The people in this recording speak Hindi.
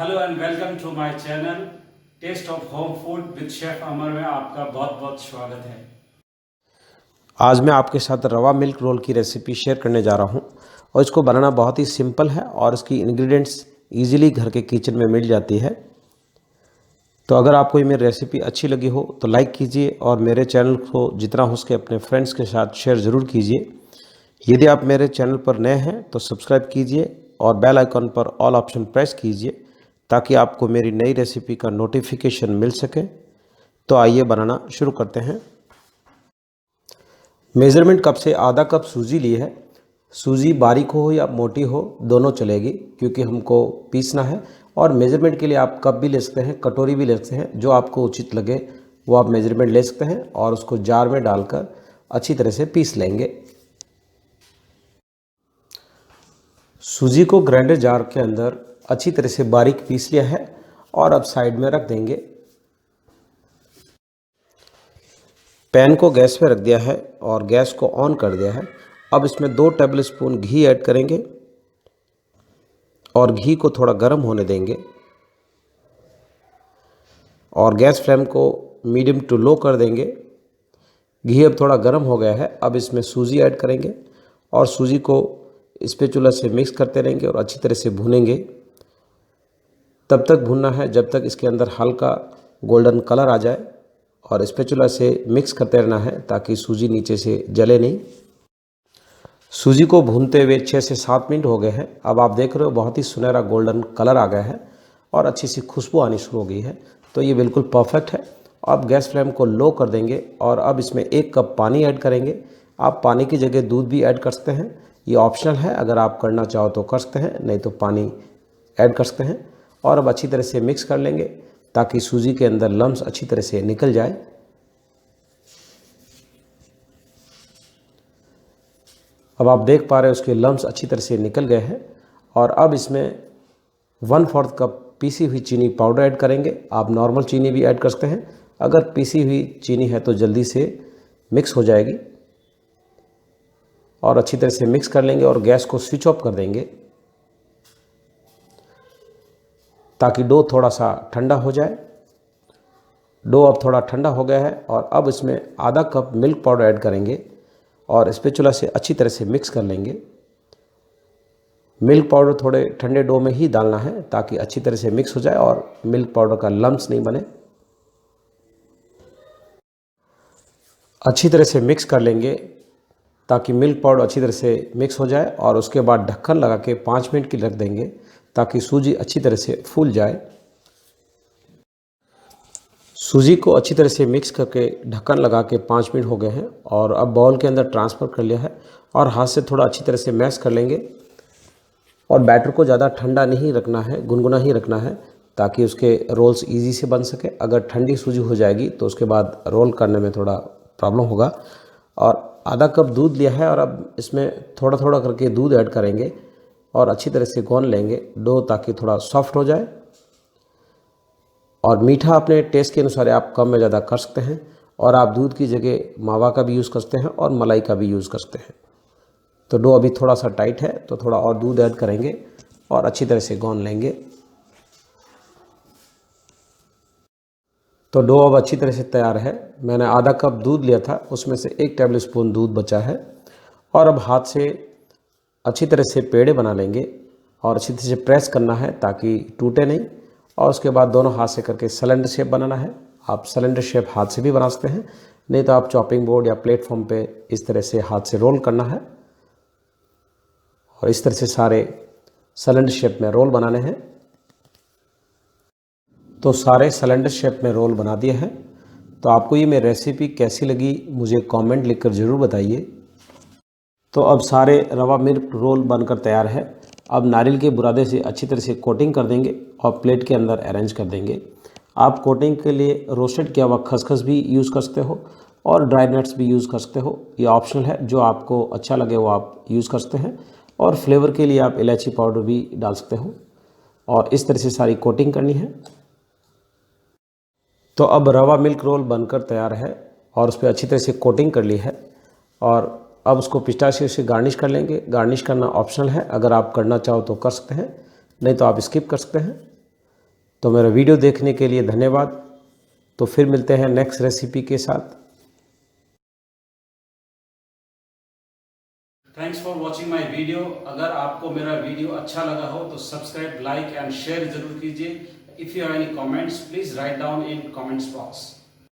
Hello and welcome to my channel taste of home food with chef Amar में आपका बहुत बहुत स्वागत है। आज मैं आपके साथ रवा मिल्क रोल की रेसिपी शेयर करने जा रहा हूं और इसको बनाना बहुत ही सिंपल है और इसकी इंग्रेडिएंट्स इजीली घर के किचन में मिल जाती है। तो अगर आपको ये मेरी रेसिपी अच्छी लगी हो तो लाइक कीजिए और मेरे चैनल को जितना हो सके अपने फ्रेंड्स के साथ शेयर ज़रूर कीजिए। यदि आप मेरे चैनल पर नए हैं तो सब्सक्राइब कीजिए और बेल आइकन पर ऑल ऑप्शन प्रेस कीजिए ताकि आपको मेरी नई रेसिपी का नोटिफिकेशन मिल सके। तो आइए बनाना शुरू करते हैं। मेज़रमेंट कप से आधा कप सूजी ली है। सूजी बारीक हो या मोटी हो दोनों चलेगी क्योंकि हमको पीसना है। और मेज़रमेंट के लिए आप कप भी ले सकते हैं, कटोरी भी ले सकते हैं, जो आपको उचित लगे वो आप मेज़रमेंट ले सकते हैं और उसको जार में डालकर अच्छी तरह से पीस लेंगे। सूजी को ग्राइंडर जार के अंदर अच्छी तरह से बारीक पीस लिया है और अब साइड में रख देंगे। पैन को गैस पे रख दिया है और गैस को ऑन कर दिया है। अब इसमें 2 टेबल स्पून घी ऐड करेंगे और घी को थोड़ा गर्म होने देंगे और गैस फ्लेम को मीडियम टू लो कर देंगे। घी अब थोड़ा गर्म हो गया है। अब इसमें सूजी ऐड करेंगे और सूजी को स्पैचुला से मिक्स करते रहेंगे और अच्छी तरह से भूनेंगे। तब तक भूनना है जब तक इसके अंदर हल्का गोल्डन कलर आ जाए और स्पैचुला से मिक्स करते रहना है ताकि सूजी नीचे से जले नहीं। सूजी को भूनते हुए 6 से 7 मिनट हो गए हैं। अब आप देख रहे हो बहुत ही सुनहरा गोल्डन कलर आ गया है और अच्छी सी खुशबू आनी शुरू हो गई है। तो ये बिल्कुल परफेक्ट है। अब गैस फ्लेम को लो कर देंगे और अब इसमें 1 कप पानी ऐड करेंगे। आप पानी की जगह दूध भी ऐड कर सकते हैं, ये ऑप्शनल है। अगर आप करना चाहो तो कर सकते हैं, नहीं तो पानी ऐड कर सकते हैं। और अब अच्छी तरह से मिक्स कर लेंगे ताकि सूजी के अंदर लम्स अच्छी तरह से निकल जाए। अब आप देख पा रहे हैं उसके लम्स अच्छी तरह से निकल गए हैं। और अब इसमें 1/4 कप पीसी हुई चीनी पाउडर ऐड करेंगे। आप नॉर्मल चीनी भी ऐड कर सकते हैं, अगर पीसी हुई चीनी है तो जल्दी से मिक्स हो जाएगी। और अच्छी तरह से मिक्स कर लेंगे और गैस को स्विच ऑफ कर देंगे ताकि डो थोड़ा सा ठंडा हो जाए। डो अब थोड़ा ठंडा हो गया है और अब इसमें आधा कप मिल्क पाउडर ऐड करेंगे और स्पैचुला से अच्छी तरह से मिक्स कर लेंगे। मिल्क पाउडर थोड़े ठंडे डो में ही डालना है ताकि अच्छी तरह से मिक्स हो जाए और मिल्क पाउडर का लम्स नहीं बने। अच्छी तरह से मिक्स कर लेंगे ताकि मिल्क पाउडर अच्छी तरह से मिक्स हो जाए और उसके बाद ढक्कन लगा के 5 मिनट के लिए रख देंगे ताकि सूजी अच्छी तरह से फूल जाए। सूजी को अच्छी तरह से मिक्स करके ढक्कन लगा के 5 मिनट हो गए हैं और अब बाउल के अंदर ट्रांसफ़र कर लिया है और हाथ से थोड़ा अच्छी तरह से मैश कर लेंगे। और बैटर को ज़्यादा ठंडा नहीं रखना है, गुनगुना ही रखना है ताकि उसके रोल्स इजी से बन सके। अगर ठंडी सूजी हो जाएगी तो उसके बाद रोल करने में थोड़ा प्रॉब्लम होगा। और आधा कप दूध लिया है और अब इसमें थोड़ा थोड़ा करके दूध ऐड करेंगे और अच्छी तरह से गूंथ लेंगे डो ताकि थोड़ा सॉफ्ट हो जाए। और मीठा अपने टेस्ट के अनुसार आप कम में ज़्यादा कर सकते हैं और आप दूध की जगह मावा का भी यूज़ कर सकते हैं और मलाई का भी यूज़ कर सकते हैं। तो डो अभी थोड़ा सा टाइट है तो थोड़ा और दूध ऐड करेंगे और अच्छी तरह से गूंथ लेंगे। तो डो अब अच्छी तरह से तैयार है। मैंने आधा कप दूध लिया था, उसमें से 1 टेबल स्पून दूध बचा है। और अब हाथ से अच्छी तरह से पेड़े बना लेंगे और अच्छी तरह से प्रेस करना है ताकि टूटे नहीं। और उसके बाद दोनों हाथ से करके सिलेंडर शेप बनाना है। आप सिलेंडर शेप हाथ से भी बना सकते हैं, नहीं तो आप चॉपिंग बोर्ड या प्लेटफॉर्म पे इस तरह से हाथ से रोल करना है और इस तरह से सारे सिलेंडर शेप में रोल बनाने हैं। तो सारे सिलेंडर शेप में रोल बना दिए हैं। तो आपको ये मेरी रेसिपी कैसी लगी मुझे कमेंट लिखकर ज़रूर बताइए। तो अब सारे रवा मिल्क रोल बनकर तैयार है। अब नारियल के बुरादे से अच्छी तरह से कोटिंग कर देंगे और प्लेट के अंदर अरेंज कर देंगे। आप कोटिंग के लिए रोस्टेड किया हुआ खसखस भी यूज़ कर सकते हो और ड्राई नट्स भी यूज़ कर सकते हो, ये ऑप्शनल है। जो आपको अच्छा लगे वो आप यूज़ कर सकते हैं। और फ्लेवर के लिए आप इलायची पाउडर भी डाल सकते हो। और इस तरह से सारी कोटिंग करनी है। तो अब रवा मिल्क रोल बनकर तैयार है और उस पर अच्छी तरह से कोटिंग कर ली है। और अब उसको पिस्ताशियो से गार्निश कर लेंगे। गार्निश करना ऑप्शनल है, अगर आप करना चाहो तो कर सकते हैं, नहीं तो आप स्किप कर सकते हैं। तो मेरा वीडियो देखने के लिए धन्यवाद। तो फिर मिलते हैं नेक्स्ट रेसिपी के साथ। Thanks for watching my video. अगर आपको मेरा वीडियो अच्छा लगा हो तो सब्सक्राइब, लाइक एंड शेयर जरूर कीजिए। If you have any comments please write down in comments box.